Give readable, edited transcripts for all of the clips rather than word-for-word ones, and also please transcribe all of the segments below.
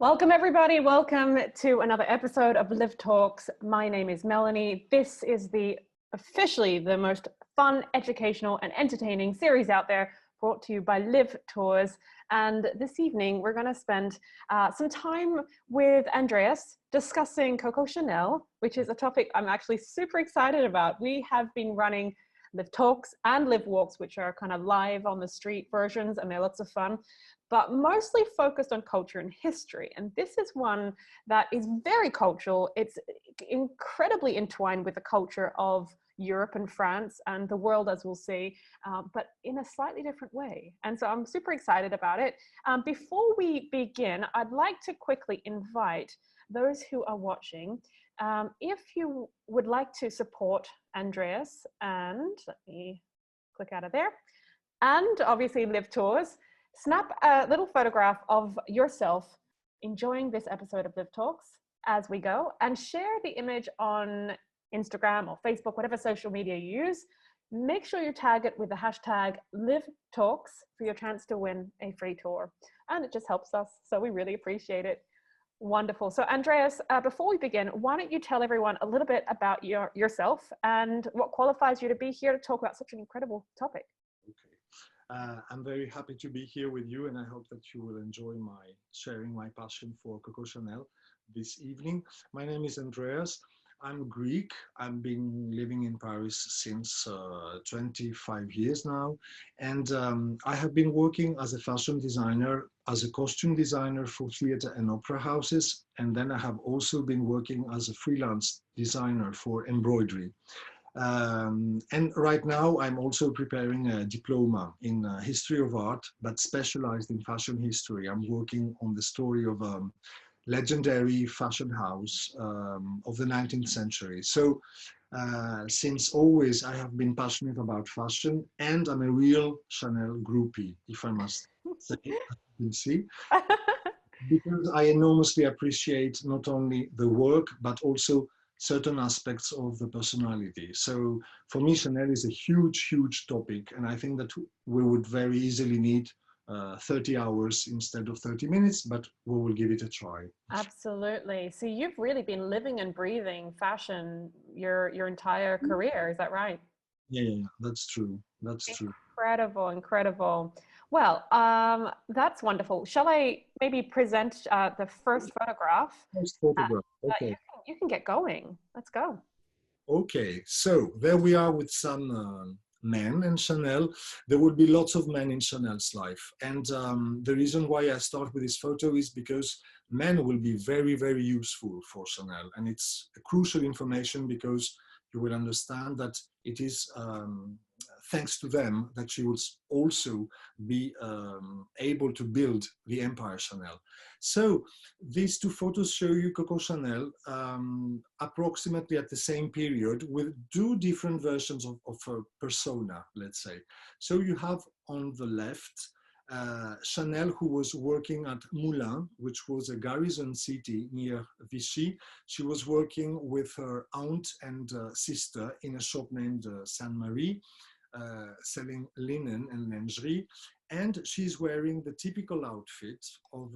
Welcome everybody, welcome to another episode of LivTalks. My name is Melanie. This is officially the most fun, educational and entertaining series out there, brought to you by LivTours. And this evening we're going to spend some time with Andreas discussing Coco Chanel, which is a topic I'm actually super excited about. We have been running LivTalks and LivWalks, which are kind of live on the street versions, and they're lots of fun, but mostly focused on culture and history. And this is one that is very cultural. It's incredibly entwined with the culture of Europe and France and the world, as we'll see, but in a slightly different way. And so I'm super excited about it. Before we begin, I'd like to quickly invite those who are watching, if you would like to support Andreas, and let me click out of there, and obviously LivTours, snap a little photograph of yourself enjoying this episode of LivTalks as we go, and share the image on Instagram or Facebook, whatever social media you use. Make sure you tag it with the hashtag LivTalks for your chance to win a free tour. And it just helps us, so we really appreciate it. Wonderful. So Andreas, before we begin, why don't you tell everyone a little bit about yourself and what qualifies you to be here to talk about such an incredible topic? I'm very happy to be here with you, and I hope that you will enjoy sharing my passion for Coco Chanel this evening. My name is Andreas. I'm Greek. I've been living in Paris since 25 years now, and I have been working as a fashion designer, as a costume designer for theater and opera houses, and then I have also been working as a freelance designer for embroidery. And right now I'm also preparing a diploma in history of art, but specialized in fashion history. I'm working on the story of a legendary fashion house of the 19th century. So since always I have been passionate about fashion, and I'm a real Chanel groupie, if I must say, as you can see, because I enormously appreciate not only the work, but also certain aspects of the personality. So for me, Chanel is a huge, huge topic. And I think that we would very easily need 30 hours instead of 30 minutes, but we will give it a try. Absolutely. So you've really been living and breathing fashion your entire career, is that right? Yeah, that's true. That's true. Incredible, incredible. Well, that's wonderful. Shall I maybe present the first photograph? First photograph. Okay. You can get going. Let's go. Okay, so there we are with some men in Chanel. There will be lots of men in Chanel's life. And the reason why I start with this photo is because men will be very, very useful for Chanel. And it's crucial information because you will understand that it is thanks to them that she will also be able to build the Empire Chanel. So these two photos show you Coco Chanel approximately at the same period with two different versions of her persona, let's say. So you have on the left Chanel, who was working at Moulins, which was a garrison city near Vichy. She was working with her aunt and sister in a shop named Sainte-Marie, selling linen and lingerie, and she's wearing the typical outfit of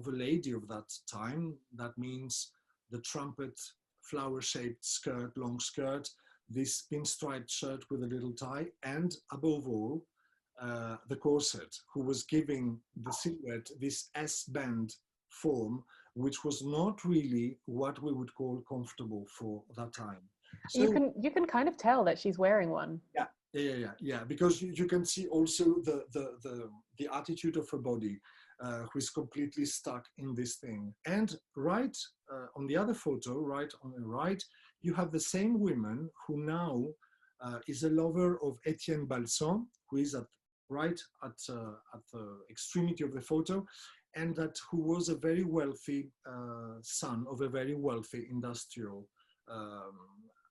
a lady of that time. That means the trumpet flower-shaped skirt, long skirt, this pinstriped shirt with a little tie, and above all, the corset, who was giving the silhouette this S-bend form, which was not really what we would call comfortable for that time. So you can kind of tell that she's wearing one. Yeah, because you can see also the attitude of her body, who is completely stuck in this thing. And right on the other photo, right on the right, you have the same woman who now is a lover of Etienne Balsan, who is right at the extremity of the photo, and who was a very wealthy son of a very wealthy industrial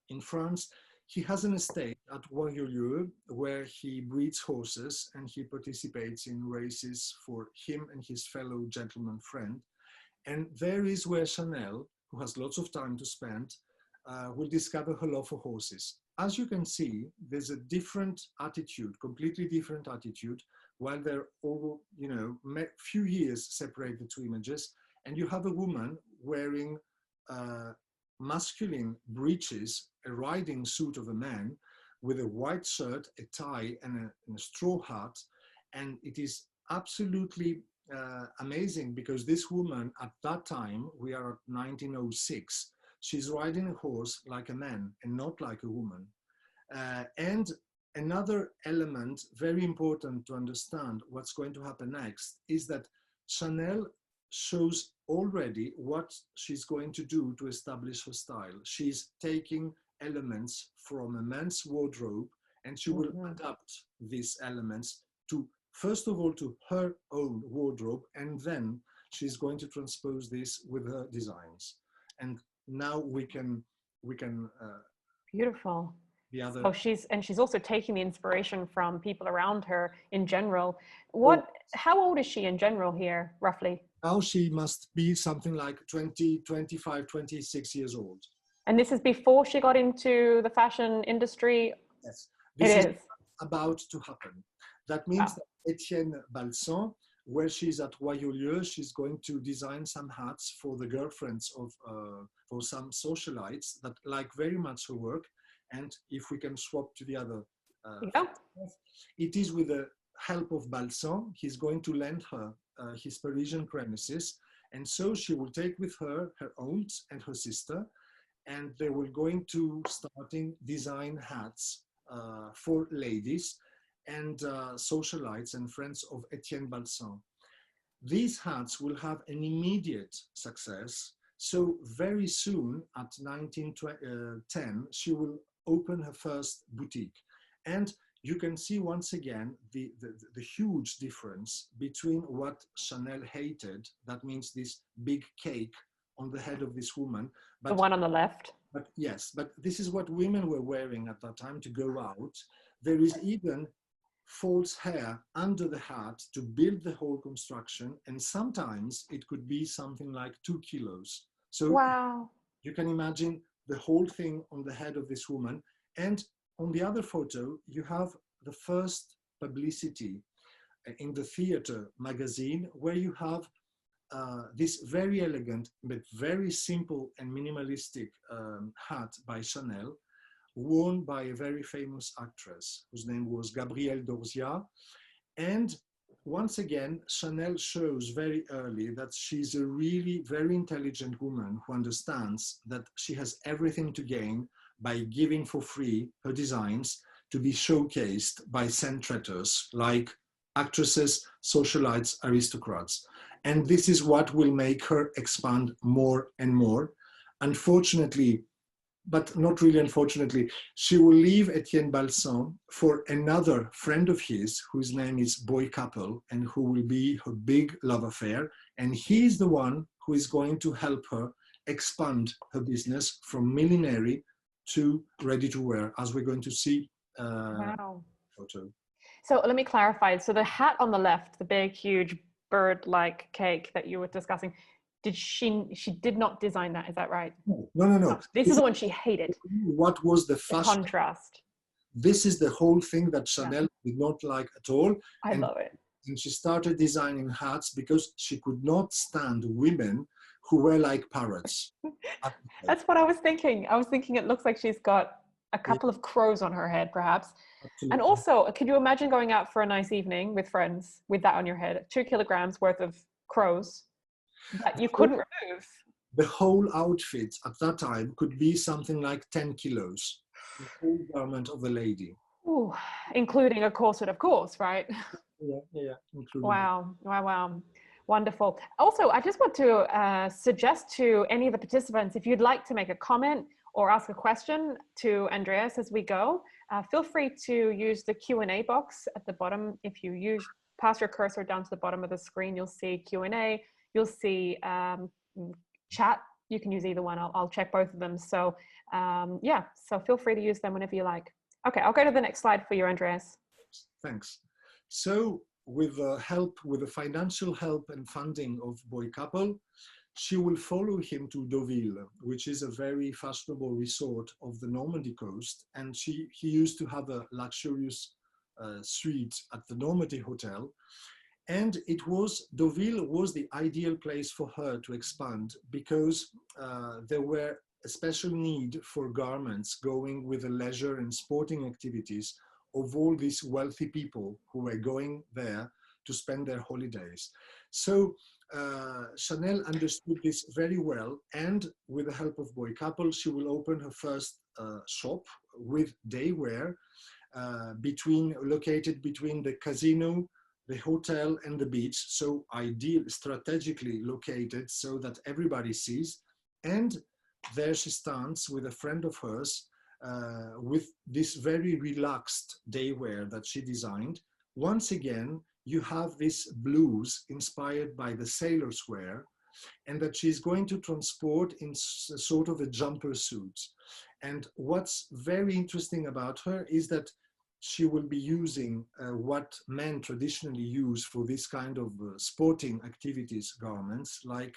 in France. He has an estate at Royaulieu where he breeds horses and he participates in races for him and his fellow gentleman friend. And there is where Chanel, who has lots of time to spend, will discover her love for horses. As you can see, there's a different attitude, completely different attitude, while they're all, few years separate the two images. And you have a woman wearing masculine breeches, a riding suit of a man with a white shirt, a tie, and a straw hat. And it is absolutely amazing because this woman at that time, we are at 1906, she's riding a horse like a man and not like a woman. And another element, very important to understand what's going to happen next, is that Chanel shows already what she's going to do to establish her style. She's taking elements from a man's wardrobe, and she will adapt these elements to, first of all, to her own wardrobe, and then she's going to transpose this with her designs. And now we can beautiful. the other. Oh, she's also taking the inspiration from people around her in general. How old is she in general here, roughly? Now she must be something like 20, 25, 26 years old. And this is before she got into the fashion industry? Yes, this is about to happen. That means that Etienne Balsan, where she's at Royaulieu, she's going to design some hats for the girlfriends of, for some socialites that like very much her work. And if we can swap to the other, it is with the help of Balsan, he's going to lend her his Parisian premises. And so she will take with her her aunt and her sister, and they will going to starting design hats for ladies and socialites and friends of Etienne Balsan. These hats will have an immediate success. So very soon, at 1910, she will open her first boutique. And you can see once again the huge difference between what Chanel hated, that means this big cake on the head of this woman. But, the one on the left. But yes, but this is what women were wearing at that time to go out. There is even false hair under the hat to build the whole construction. And sometimes it could be something like 2 kilos. So wow, you can imagine the whole thing on the head of this woman. And on the other photo, you have the first publicity in the theater magazine, where you have this very elegant but very simple and minimalistic hat by Chanel, worn by a very famous actress whose name was Gabrielle Dorzia. And once again, Chanel shows very early that she's a really very intelligent woman who understands that she has everything to gain by giving for free her designs to be showcased by centreters like actresses, socialites, aristocrats. And this is what will make her expand more and more. Unfortunately, but not really unfortunately, she will leave Etienne Balsan for another friend of his, whose name is Boy Couple, and who will be her big love affair. And he is the one who is going to help her expand her business from millinery to ready to wear, as we're going to see. Wow. Photo. So let me clarify. So the hat on the left, the big, huge bird-like cake that you were discussing, she did not design that, is that right? No. This is the one she hated. What was the fashion? The contrast. This is the whole thing that Chanel did not like at all. I love it. And she started designing hats because she could not stand women who were like parrots. That's what I was thinking. I was thinking it looks like she's got a couple of crows on her head, perhaps. Absolutely. And also, could you imagine going out for a nice evening with friends with that on your head? 2 kilograms worth of crows that you couldn't remove. The whole outfit at that time could be something like 10 kilos. The whole garment of the lady. Ooh, including a corset, of course, right? Yeah. Wow. Wonderful. Also, I just want to suggest to any of the participants, if you'd like to make a comment or ask a question to Andreas as we go, feel free to use the Q&A box at the bottom. If you pass your cursor down to the bottom of the screen, you'll see Q&A, you'll see chat. You can use either one. I'll check both of them. So yeah, so feel free to use them whenever you like. Okay, I'll go to the next slide for you, Andreas. Thanks. So with the financial help and funding of Boy Couple, she will follow him to Deauville, which is a very fashionable resort of the Normandy coast. And he used to have a luxurious suite at the Normandy Hotel. And Deauville was the ideal place for her to expand because there were a special need for garments going with the leisure and sporting activities of all these wealthy people who were going there to spend their holidays. So Chanel understood this very well, and with the help of Boy Couple, she will open her first shop with day wear, located between the casino, the hotel, and the beach. So strategically located so that everybody sees. And there she stands with a friend of hers with this very relaxed day wear that she designed. Once again, you have this blues inspired by the sailor's wear, and that she's going to transport in sort of a jumper suit. And what's very interesting about her is that she will be using what men traditionally use for this kind of sporting activities garments, like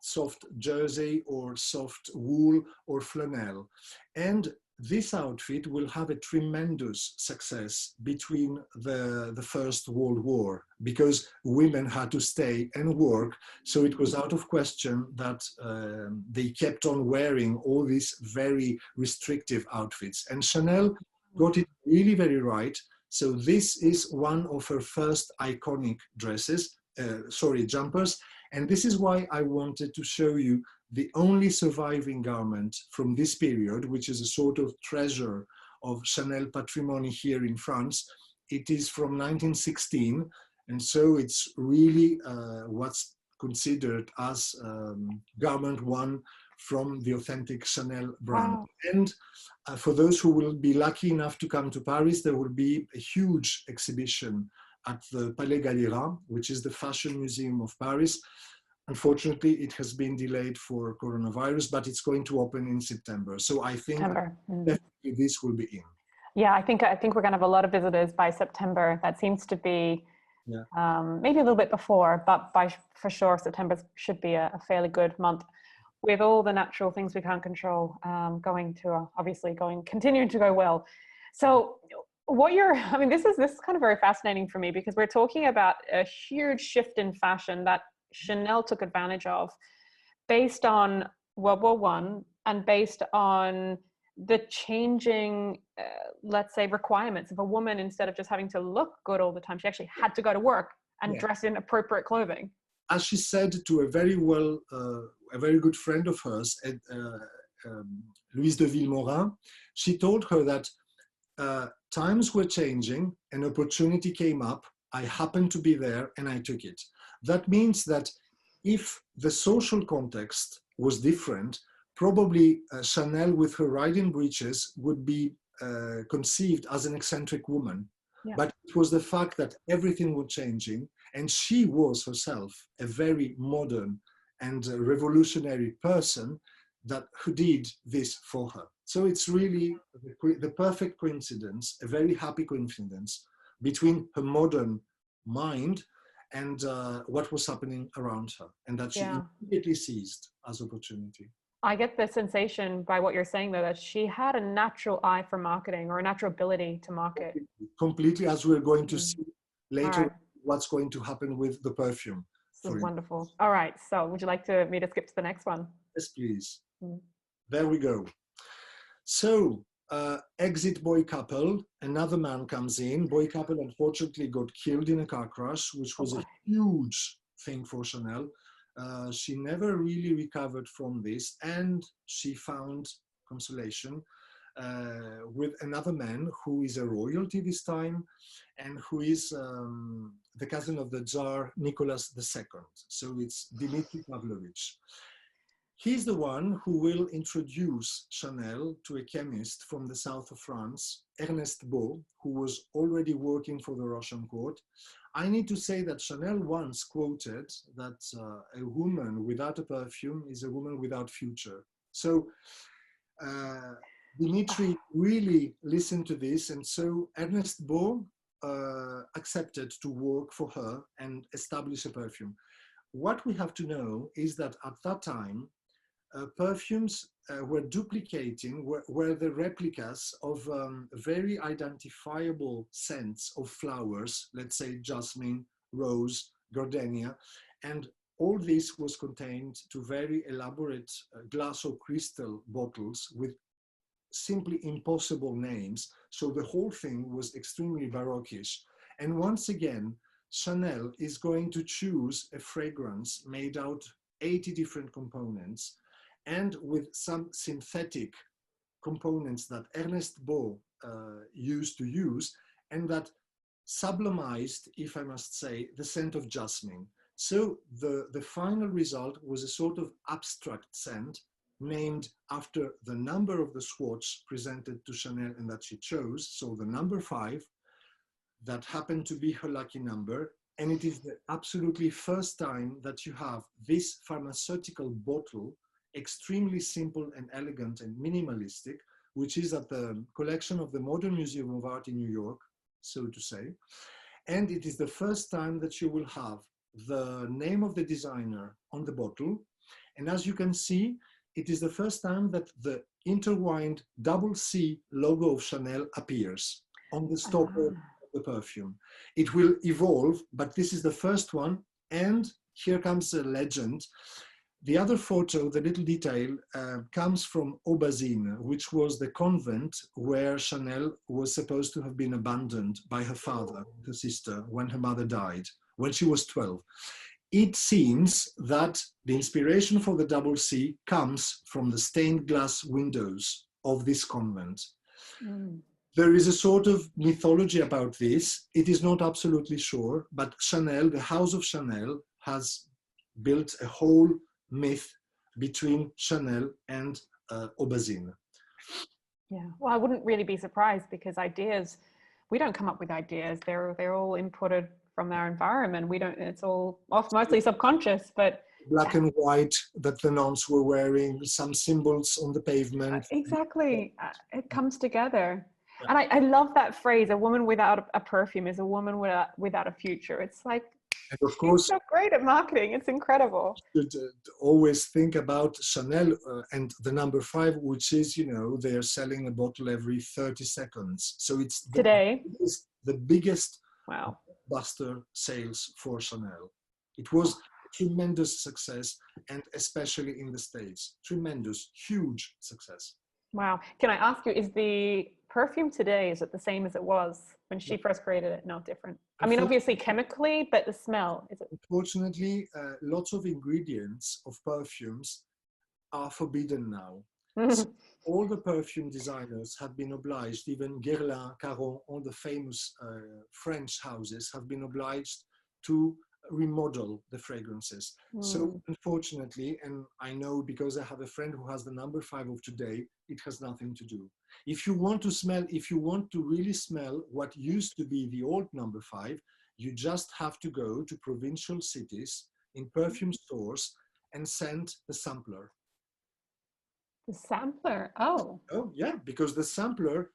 soft jersey or soft wool or flannel. And this outfit will have a tremendous success between the First World War, because women had to stay and work. So it was out of question that they kept on wearing all these very restrictive outfits. And Chanel got it really very right. So this is one of her first iconic jumpers. And this is why I wanted to show you the only surviving garment from this period, which is a sort of treasure of Chanel patrimony here in France. It is from 1916. And so it's really what's considered as garment one from the authentic Chanel brand. Wow. And for those who will be lucky enough to come to Paris, there will be a huge exhibition at the Palais Galliera, which is the fashion museum of Paris. Unfortunately, it has been delayed for coronavirus, but it's going to open in September. So I think definitely this will be in. Yeah, I think we're going to have a lot of visitors by September. That seems to be maybe a little bit before, but for sure September should be a fairly good month, with all the natural things we can't control continuing to go well. So this is kind of very fascinating for me, because we're talking about a huge shift in fashion that Chanel took advantage of based on World War I and based on the changing, let's say, requirements of a woman. Instead of just having to look good all the time, she actually had to go to work and dress in appropriate clothing. As she said to a very good friend of hers, Louise de Villemorin, she told her that times were changing, an opportunity came up, I happened to be there and I took it. That means that if the social context was different, probably Chanel with her riding breeches would be conceived as an eccentric woman. Yeah. But it was the fact that everything was changing, and she was herself a very modern and revolutionary person who did this for her. So it's really the perfect coincidence, a very happy coincidence between her modern mind and what was happening around her, and that she immediately seized as opportunity. I get the sensation by what you're saying, though, that she had a natural eye for marketing, or a natural ability to market. Completely, as we're going to see later, what's going to happen with the perfume. This is wonderful. All right, so would you like me to skip to the next one? Yes, please. There we go. So, exit Boy Couple, another man comes in. Boy Couple unfortunately got killed in a car crash, which was a huge thing for Chanel. She never really recovered from this, and she found consolation with another man who is a royalty this time, and who is the cousin of the Tsar Nicholas II. So it's Dmitry Pavlovich. He's the one who will introduce Chanel to a chemist from the south of France, Ernest Beau, who was already working for the Russian court. I need to say that Chanel once quoted that a woman without a perfume is a woman without future. So Dmitry really listened to this, and so Ernest Beau accepted to work for her and establish a perfume. What we have to know is that at that time, perfumes were duplicating, were the replicas of very identifiable scents of flowers, let's say jasmine, rose, gardenia, and all this was contained to very elaborate glass or crystal bottles with simply impossible names. So the whole thing was extremely barockish. And once again, Chanel is going to choose a fragrance made out 80 different components and with some synthetic components that Ernest Beau used to use, and that sublimized, if I must say, the scent of jasmine. So the final result was a sort of abstract scent named after the number of the swatch presented to Chanel and that she chose. So the number 5, that happened to be her lucky number. And it is the absolutely first time that you have this pharmaceutical bottle, extremely simple and elegant and minimalistic, which is at the collection of the Modern Museum of Art in New York, so to say. And it is the first time that you will have the name of the designer on the bottle. And as you can see, it is the first time that the intertwined double C logo of Chanel appears on the stopper of the perfume. It will evolve, but this is the first one. And here comes a legend. The other photo, the little detail, comes from Aubazine, which was the convent where Chanel was supposed to have been abandoned by her father, her sister, when her mother died, when she was 12. It seems that the inspiration for the double C comes from the stained glass windows of this convent. There is a sort of mythology about this. It is not absolutely sure, but Chanel, the house of Chanel, has built a whole myth between Chanel and Aubazine. Yeah, well, I wouldn't really be surprised, because ideas, we don't come up with ideas. They're all inputted from our environment. We don't, it's all mostly subconscious, but black and white that the nuns were wearing, some symbols on the pavement. Exactly. It comes together. Yeah. And I love that phrase, a woman without a perfume is a woman without a future. It's like, and of course, so great at marketing. It's incredible. You should always think about Chanel and the number 5, which is, you know, they're selling a bottle every 30 seconds. So it's the biggest wow buster sales for Chanel. It was tremendous success, and especially in the States, tremendous, huge success. Wow. Can I ask you, is the perfume today, is it the same as it was when she first created it? No, different. I mean, obviously chemically, but the smell, is it? Unfortunately, lots of ingredients of perfumes are forbidden now. So all the perfume designers have been obliged, even Guerlain, Caron, all the famous French houses have been obliged to remodel the fragrances. So unfortunately, and I know because I have a friend who has the number 5 of today, it has nothing to do. If you want to smell, if you want to really smell what used to be the old number 5, you just have to go to provincial cities in perfume stores and send the sampler. The sampler, oh. Oh yeah, because the sampler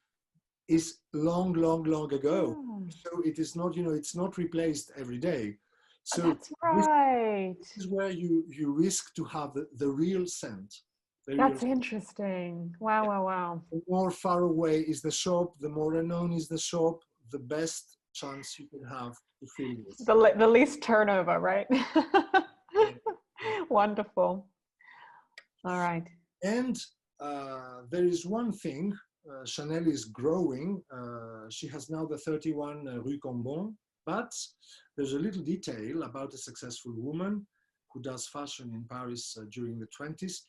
is long ago. So it is not, you know, it's not replaced every day. So that's right. This is where you risk to have the real scent. That's interesting. Wow. The more far away is the shop, the more unknown is the shop, the best chance you can have to fill this. The least turnover, right? Wonderful. All right. And there is one thing, Chanel is growing. She has now the 31 Rue Cambon, but there's a little detail about a successful woman who does fashion in Paris during the 20s.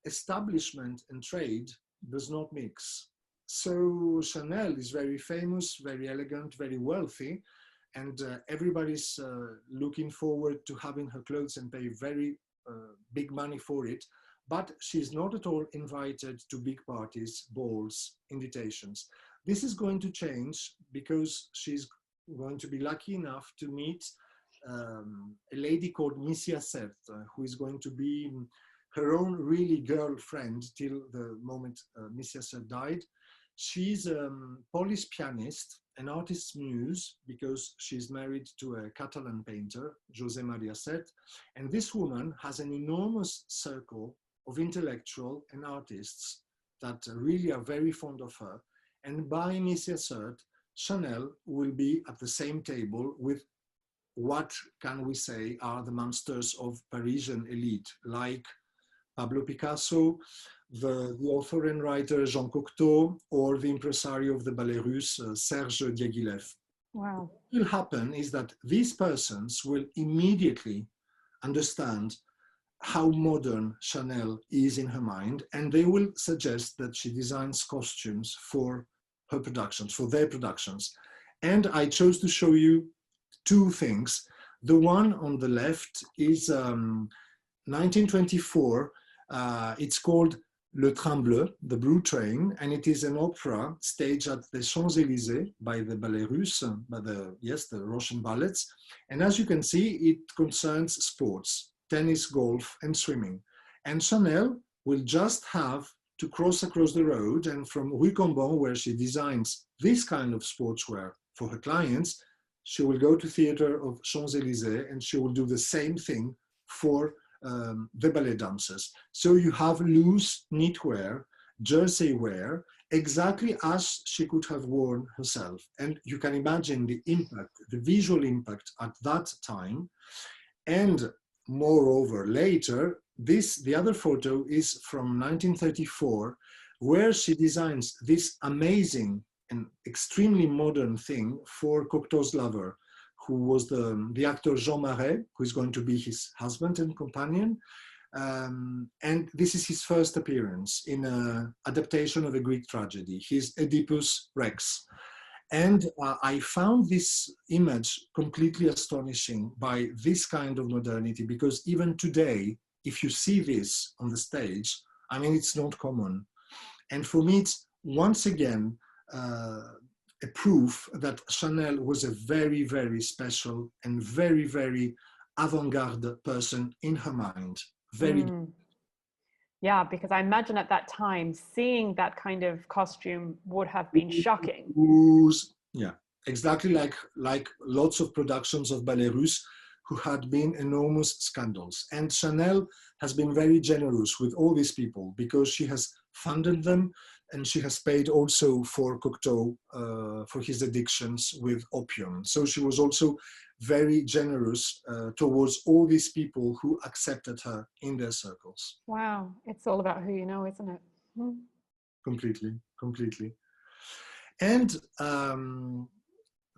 Establishment and trade does not mix. So Chanel is very famous, very elegant, very wealthy, and everybody's looking forward to having her clothes and pay very big money for it. But she's not at all invited to big parties, balls, invitations. This is going to change because she's going to be lucky enough to meet a lady called Missy Assert, who is going to be her own really girlfriend till the moment Missy Assert died. She's a Polish pianist, an artist's muse, because she's married to a Catalan painter, José María Assert. And this woman has an enormous circle of intellectual and artists that really are very fond of her. And by Missy Assert, Chanel will be at the same table with what can we say are the monsters of Parisian elite, like Pablo Picasso, the author and writer Jean Cocteau, or the impresario of the ballet russe, Serge Diaghilev. Wow. What will happen is that these persons will immediately understand how modern Chanel is in her mind, and they will suggest that she designs costumes for her productions, for their productions. And I chose to show you two things. The one on the left is 1924. It's called Le Train Bleu, the Blue Train, and it is an opera staged at the Champs-Élysées by the Ballet Russe, by the Russian ballets. And as you can see, it concerns sports, tennis, golf, and swimming. And Chanel will just have to cross across the road, and from Rue Cambon, where she designs this kind of sportswear for her clients, she will go to theater of Champs-Élysées and she will do the same thing for the ballet dancers. So you have loose knitwear, jersey wear, exactly as she could have worn herself. And you can imagine the impact, the visual impact at that time. And moreover, later, the other photo is from 1934, where she designs this amazing and extremely modern thing for Cocteau's lover, who was the actor Jean Marais, who is going to be his husband and companion. And this is his first appearance in an adaptation of a Greek tragedy. He's Oedipus Rex. And I found this image completely astonishing by this kind of modernity, because even today, if you see this on the stage, I mean, it's not common. And for me, it's once again a proof that Chanel was a very, very special and very, very avant-garde person in her mind. Very. Yeah, because I imagine at that time, seeing that kind of costume would have been shocking. Yeah, exactly like lots of productions of ballet russe who had been enormous scandals. And Chanel has been very generous with all these people because she has funded them, and she has paid also for Cocteau for his addictions with opium. So she was also very generous towards all these people who accepted her in their circles. Wow, it's all about who you know, isn't it? Completely, completely. And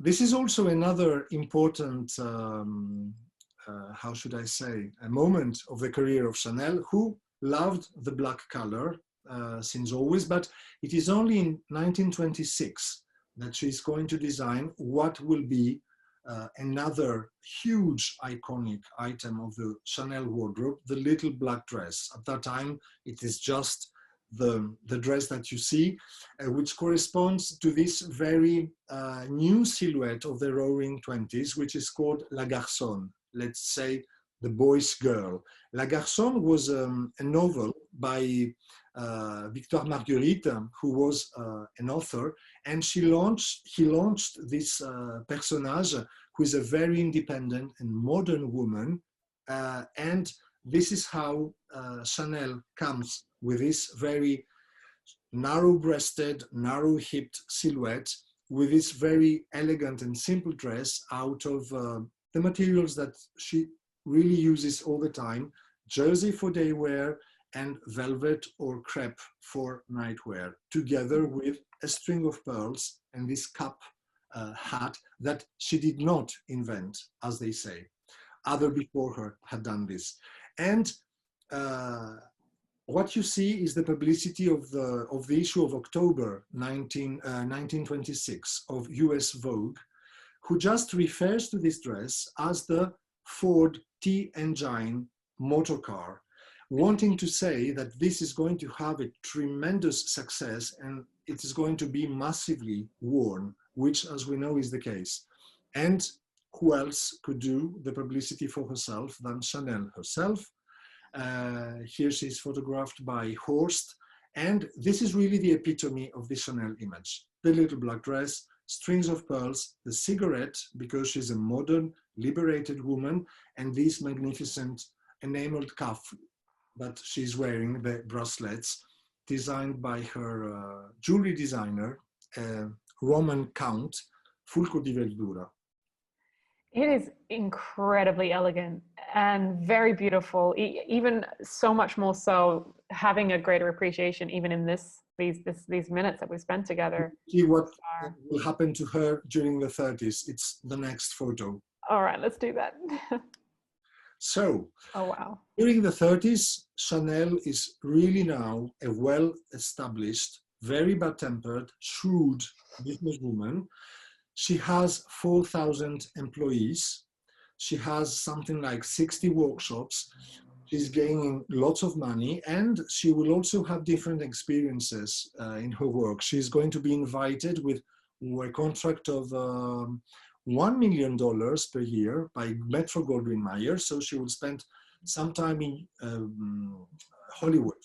this is also another important, how should I say, a moment of the career of Chanel, who loved the black color since always, but it is only in 1926 that she's going to design what will be another huge iconic item of the Chanel wardrobe, the little black dress. At that time, it is just the dress that you see, which corresponds to this very new silhouette of the Roaring 20s, which is called La Garçonne, let's say the boy's girl. La Garçonne was a novel by Victoire Marguerite, who was an author, and he launched this personage, who is a very independent and modern woman, and this is how Chanel comes with this very narrow-breasted, narrow-hipped silhouette, with this very elegant and simple dress out of the materials that she really uses all the time: jersey for day wear and velvet or crepe for nightwear, together with a string of pearls and this cap hat that she did not invent, as they say. Other before her had done this. And what you see is the publicity of the issue of October 1926 of US Vogue, who just refers to this dress as the Ford T-Engine motor car, wanting to say that this is going to have a tremendous success and it is going to be massively worn, which, as we know, is the case. And who else could do the publicity for herself than Chanel herself? Here she is photographed by Horst, and this is really the epitome of the Chanel image. The little black dress, strings of pearls, the cigarette, because she's a modern, liberated woman, and this magnificent enameled cuff that she's wearing, the bracelets, designed by her jewelry designer, Roman Count Fulco di Verdura. It is incredibly elegant and very beautiful. Even so much more so, having a greater appreciation even in these minutes that we spent together. See what Are. will happen to her during the 30s. It's the next photo. All right, let's do that. So, Oh wow. during the 30s, Chanel is really now a well-established, very bad-tempered, shrewd businesswoman. She has 4,000 employees. She has something like 60 workshops. She's gaining lots of money, and she will also have different experiences in her work. She's going to be invited with a contract of $1 million per year by Metro-Goldwyn-Mayer. So she will spend some time in Hollywood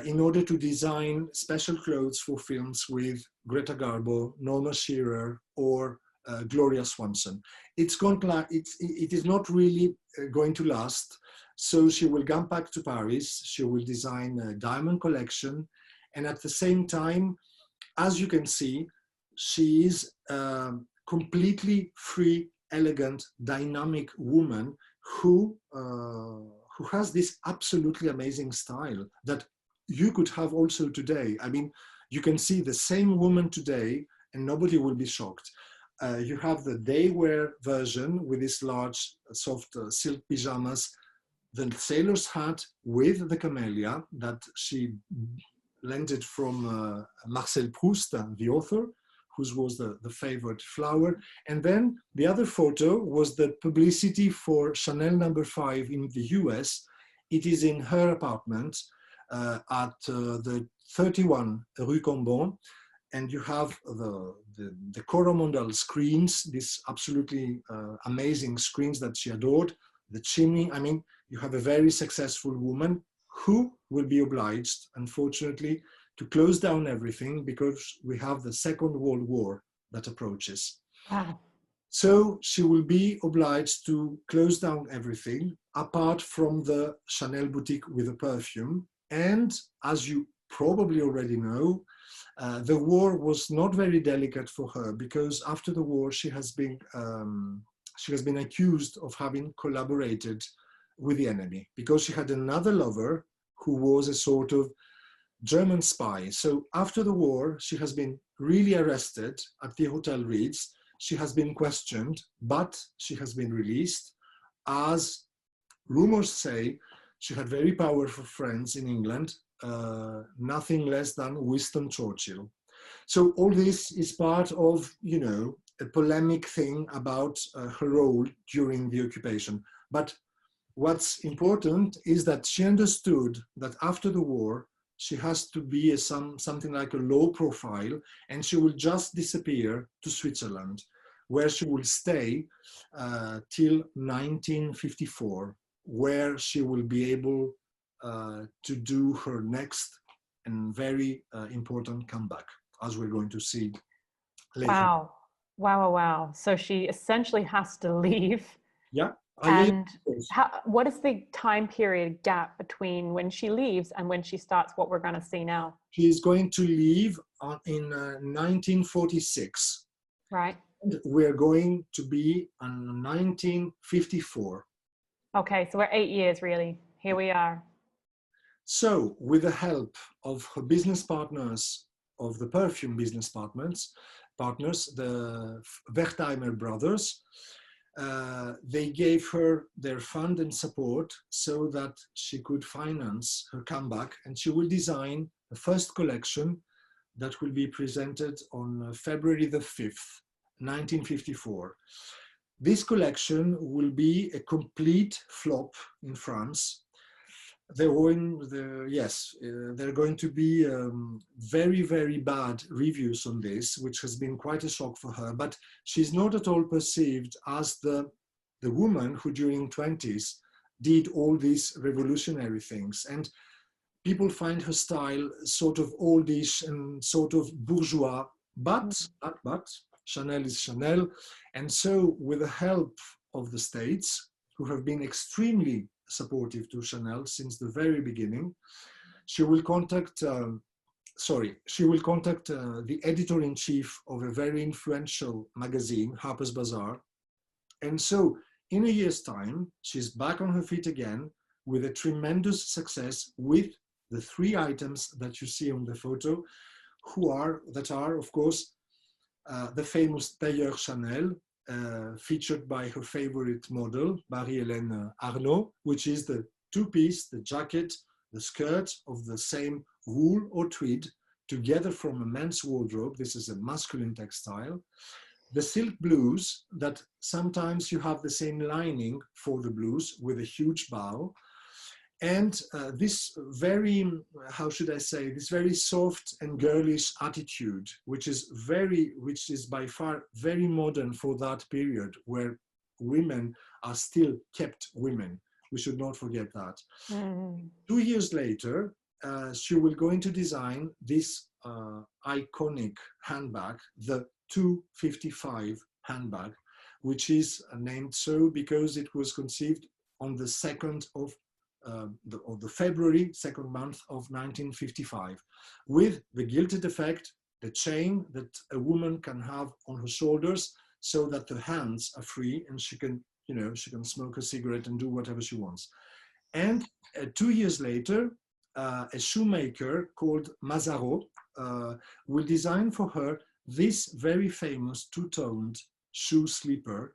in order to design special clothes for films with Greta Garbo, Norma Shearer, or Gloria Swanson. It is not really going to last. So she will come back to Paris. She will design a diamond collection. And at the same time, as you can see, she is a completely free, elegant, dynamic woman who has this absolutely amazing style that you could have also today. I mean, you can see the same woman today and nobody will be shocked. You have the day wear version with this large soft silk pajamas, the sailor's hat with the camellia that she lended from Marcel Proust, the author, whose was the favorite flower. And then the other photo was the publicity for Chanel No. 5 in the US. It is in her apartment at the 31 Rue Cambon. And you have the Coromandel screens, these absolutely amazing screens that she adored, the chimney. I mean, you have a very successful woman who will be obliged, unfortunately, to close down everything because we have the Second World War that approaches. Wow. So she will be obliged to close down everything apart from the Chanel boutique with a perfume. And as you probably already know, the war was not very delicate for her because after the war she has been accused of having collaborated with the enemy because she had another lover who was a sort of German spy. So after the war, she has been really arrested at the Hotel Ritz. She has been questioned, but she has been released. As rumors say, she had very powerful friends in England, nothing less than Winston Churchill. So all this is part of, you know, a polemic thing about her role during the occupation. But what's important is that she understood that after the war, she has to be something like a low profile, and she will just disappear to Switzerland, where she will stay till 1954, where she will be able to do her next and very important comeback, as we're going to see later. Wow. Wow, wow, wow. So she essentially has to leave. Yeah. And what is the time period gap between when she leaves and when she starts what we're going to see now? She's going to leave in 1946. Right. And we're going to be in 1954. Okay, so we're 8 years really. Here we are. So with the help of her business partners, of the perfume business partners, the Wertheimer brothers, they gave her their fund and support so that she could finance her comeback, and she will design the first collection that will be presented on February the 5th, 1954. This collection will be a complete flop in France. There are going to be very, very bad reviews on this, which has been quite a shock for her, but she's not at all perceived as the woman who during 20s did all these revolutionary things. And people find her style sort of oldish and sort of bourgeois, but Chanel is Chanel. And so with the help of the States, who have been extremely supportive to Chanel since the very beginning, she will contact the editor-in-chief of a very influential magazine, Harper's Bazaar, And so in a year's time, she's back on her feet again with a tremendous success with the 3 items that you see on the photo, that are, of course, the famous Tailleur Chanel, featured by her favorite model, Marie-Hélène Arnaud, which is the 2-piece, the jacket, the skirt of the same wool or tweed, together from a men's wardrobe. This is a masculine textile. The silk blues, that sometimes you have the same lining for the blues with a huge bow. And this very, how should I say, this very soft and girlish attitude, which is by far very modern for that period where women are still kept women. We should not forget that. 2 years later, she will going to design this iconic handbag, the 255 handbag, which is named so because it was conceived on the 2nd of the February, 2nd month of 1955, with the gilded effect, the chain that a woman can have on her shoulders so that the hands are free and she can, she can smoke a cigarette and do whatever she wants. And 2 years later, a shoemaker called Mazzaro will design for her this very famous 2-toned shoe slipper,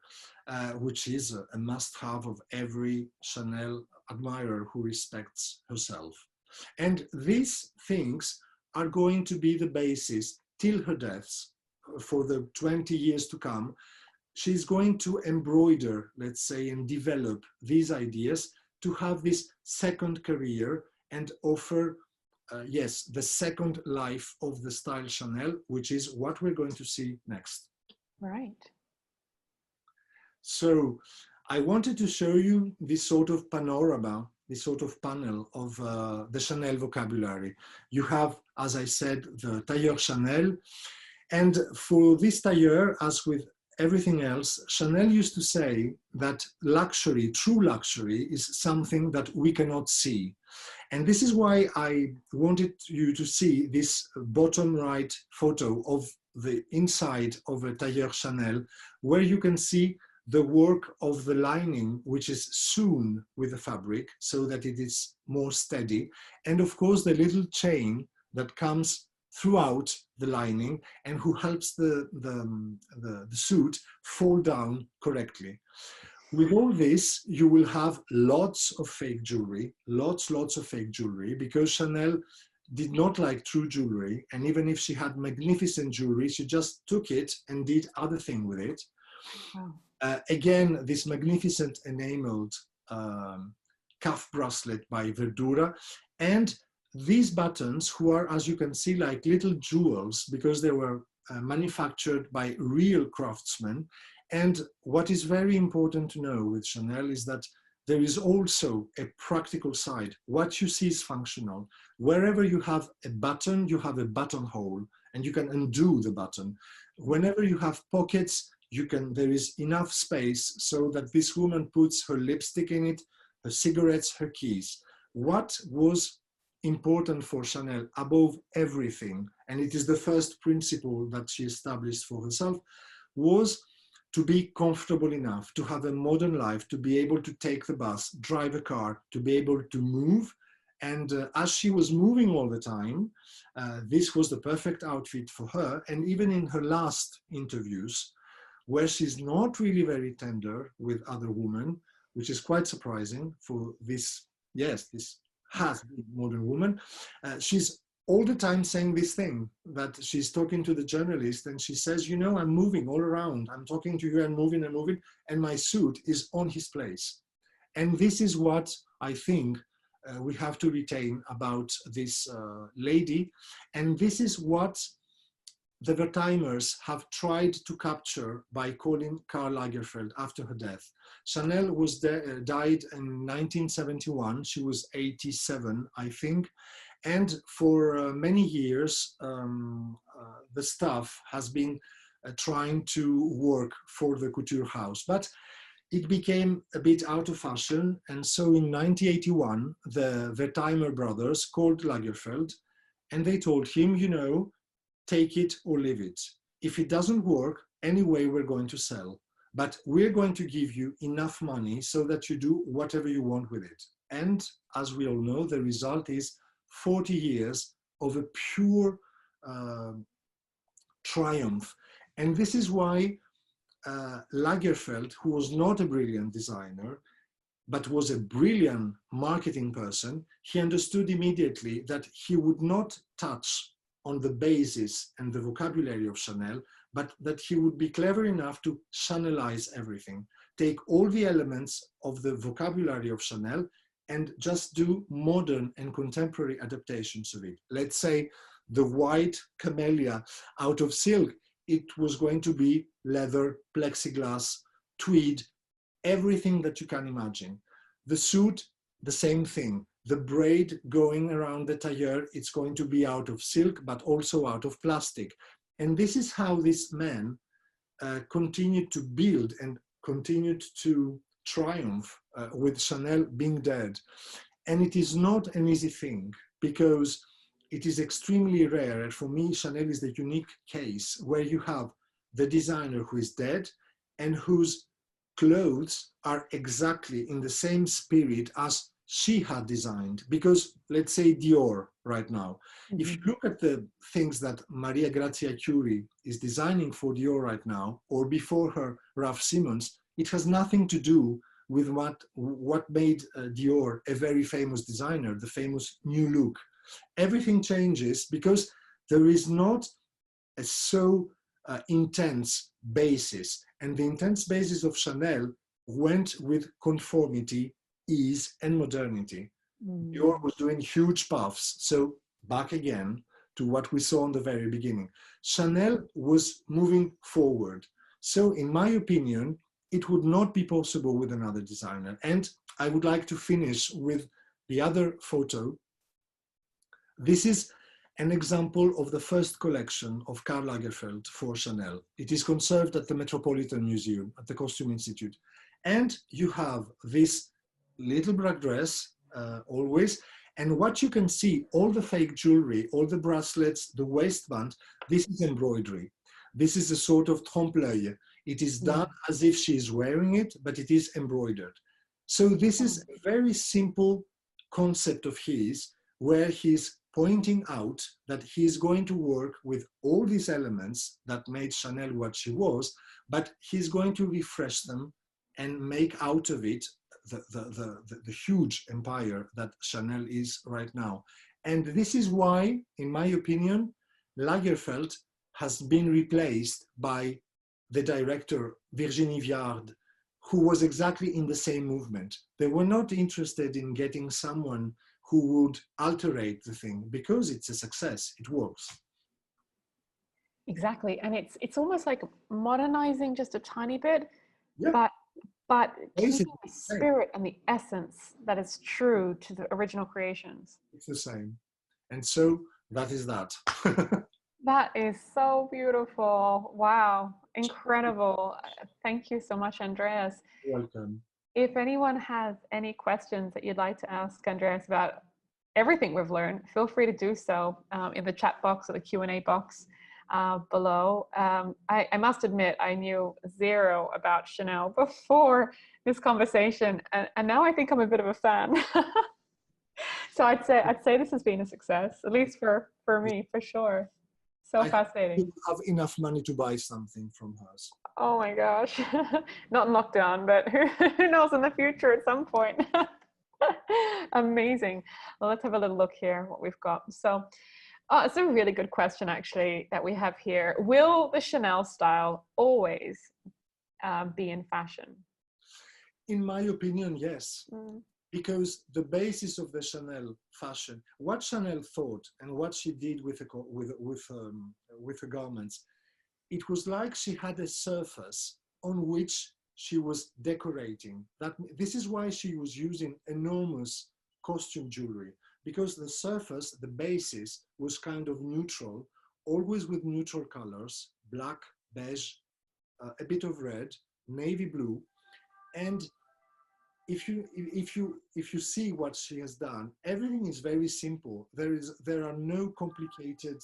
which is a must-have of every Chanel admirer who respects herself. And these things are going to be the basis till her death for the 20 years to come. She's going to embroider, let's say, and develop these ideas to have this second career and offer, yes, the second life of the style Chanel, which is what we're going to see next. Right. So I wanted to show you this sort of panorama, this sort of panel of the Chanel vocabulary. You have, as I said, the Tailleur Chanel. And for this tailleur, as with everything else, Chanel used to say that luxury, true luxury, is something that we cannot see. And this is why I wanted you to see this bottom right photo of the inside of a Tailleur Chanel, where you can see the work of the lining, which is sewn with the fabric so that it is more steady. And of course, the little chain that comes throughout the lining and who helps the suit fall down correctly. With all this, you will have lots of fake jewelry, lots of fake jewelry, because Chanel did not like true jewelry. And even if she had magnificent jewelry, she just took it and did other things with it. Wow. Again, this magnificent enameled cuff bracelet by Verdura, and these buttons, who are, as you can see, like little jewels because they were manufactured by real craftsmen. And what is very important to know with Chanel is that there is also a practical side. What you see is functional. Wherever you have a button, you have a buttonhole, and you can undo the button. Whenever you have pockets, there is enough space so that this woman puts her lipstick in it, her cigarettes, her keys. What was important for Chanel above everything, and it is the first principle that she established for herself, was to be comfortable enough, to have a modern life, to be able to take the bus, drive a car, to be able to move. And as she was moving all the time, this was the perfect outfit for her. And even in her last interviews, where she's not really very tender with other women, which is quite surprising for this, yes, this has-been modern woman, she's all the time saying this thing, that she's talking to the journalist and she says, you know, I'm moving all around. I'm talking to you and moving, and my suit is on his place. And this is what I think we have to retain about this lady. And this is what the Wertheimers have tried to capture by calling Karl Lagerfeld after her death. Chanel was died in 1971. She was 87, I think. And for many years, the staff has been trying to work for the couture house, but it became a bit out of fashion. And so in 1981, the Wertheimer brothers called Lagerfeld and they told him, you know, take it or leave it. If it doesn't work, anyway, we're going to sell. but we're going to give you enough money so that you do whatever you want with it. And as we all know, the result is 40 years of a pure triumph. And this is why Lagerfeld, who was not a brilliant designer, but was a brilliant marketing person, he understood immediately that he would not touch on the basis and the vocabulary of Chanel, but that he would be clever enough to Chanelize everything, take all the elements of the vocabulary of Chanel and just do modern and contemporary adaptations of it. Let's say the white camellia out of silk, it was going to be leather, plexiglass, tweed, everything that you can imagine. The suit, the same thing. The braid going around the tailleur, it's going to be out of silk, but also out of plastic. And this is how this man continued to build and continued to triumph with Chanel being dead. And it is not an easy thing because it is extremely rare. And for me, Chanel is the unique case where you have the designer who is dead and whose clothes are exactly in the same spirit as she had designed. Because let's say Dior right now, if you look at the things that Maria Grazia Chiuri is designing for Dior right now, or before her Ralph Simmons, it has nothing to do with what made Dior a very famous designer, the famous new look. Everything changes because there is not a so intense basis. And the intense basis of Chanel went with conformity, ease, and modernity. Dior was doing huge puffs. So back again to what we saw in the very beginning. Chanel was moving forward. So in my opinion, it would not be possible with another designer. And I would like to finish with the other photo. This is an example of the first collection of Karl Lagerfeld for Chanel. It is conserved at the Metropolitan Museum, at the Costume Institute. And you have this little black dress, always. And what you can see, all the fake jewelry, all the bracelets, the waistband, this is embroidery. This is a sort of trompe-l'œil. It is done as if she is wearing it, but it is embroidered. So this is a very simple concept of his, where he's pointing out that he's going to work with all these elements that made Chanel what she was, but he's going to refresh them and make out of it the huge empire that Chanel is right now. And this is why, in my opinion, Lagerfeld has been replaced by the director Virginie Viard, who was exactly in the same movement. They were not interested in getting someone who would alterate the thing because it's a success, it works. Exactly, and it's almost like modernizing just a tiny bit, Yeah. but keeping Basically, the spirit and the essence that is true to the original creations. it's the same. And so that is that. That is so beautiful. Wow, incredible. Thank you so much, Andreas. You're welcome. If anyone has any questions that you'd like to ask Andreas about everything we've learned, feel free to do so in the chat box or the Q&A box below. I must admit, I knew zero about Chanel before this conversation, and now I think I'm a bit of a fan. So I'd say this has been a success, at least for me, for sure. So fascinating. You have enough money to buy something from hers. Oh my gosh, not in lockdown, but who knows in the future at some point. Amazing. Well, let's have a little look here, what we've got. So it's a really good question, actually, that we have here. Will the Chanel style always be in fashion? In my opinion, yes. Because the basis of the Chanel fashion, what Chanel thought and what she did with the garments, it was like she had a surface on which she was decorating. This is why she was using enormous costume jewelry, because the surface, the basis, was kind of neutral, always with neutral colors, black, beige, a bit of red, navy blue. And if you see what she has done, everything is very simple. There are no complicated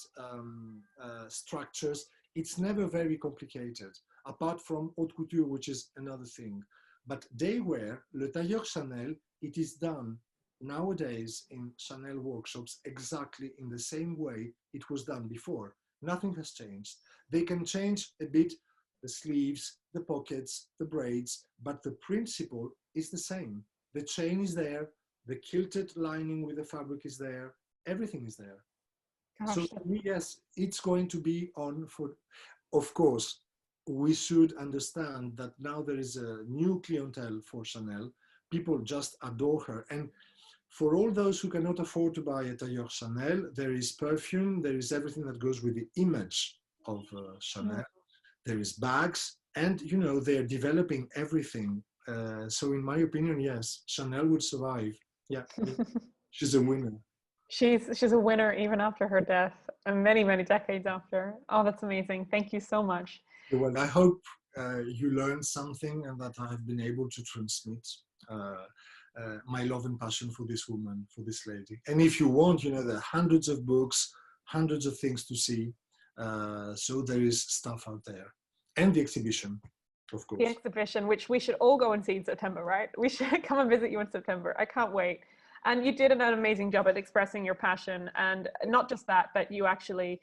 structures. It's never very complicated. apart from haute couture, which is another thing. But day wear, le tailleur Chanel, it is done nowadays in Chanel workshops exactly in the same way it was done before. Nothing has changed. They can change a bit the sleeves, the pockets, the braids, but the principle is the same. The chain is there, the quilted lining with the fabric is there, everything is there. Gosh. So yes, it's going to be on for, of course, we should understand that now there is a new clientele for Chanel. People just adore her. And for all those who cannot afford to buy a tailleur Chanel, there is perfume, there is everything that goes with the image of Chanel. There is bags, and you know, they're developing everything. So in my opinion, yes, Chanel would survive. Yeah, she's a winner. She's a winner even after her death, and many, many decades after. Oh, that's amazing. Thank you so much. Well, I hope you learned something and that I have been able to transmit my love and passion for this woman, for this lady. And if you want, you know, there are hundreds of books, hundreds of things to see. So there is stuff out there. And the exhibition, of course. The exhibition, which we should all go and see in September, right? We should come and visit you in September. I can't wait. And you did an amazing job at expressing your passion. And not just that, but you actually,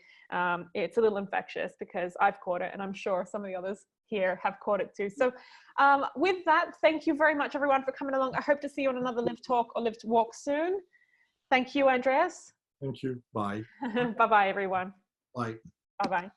it's a little infectious because I've caught it, and I'm sure some of the others here have caught it too. So with that, thank you very much, everyone, for coming along. I hope to see you on another Live Talk or Live Walk soon. Thank you, Andreas. Thank you. Bye. Bye-bye, everyone. Bye. Bye-bye.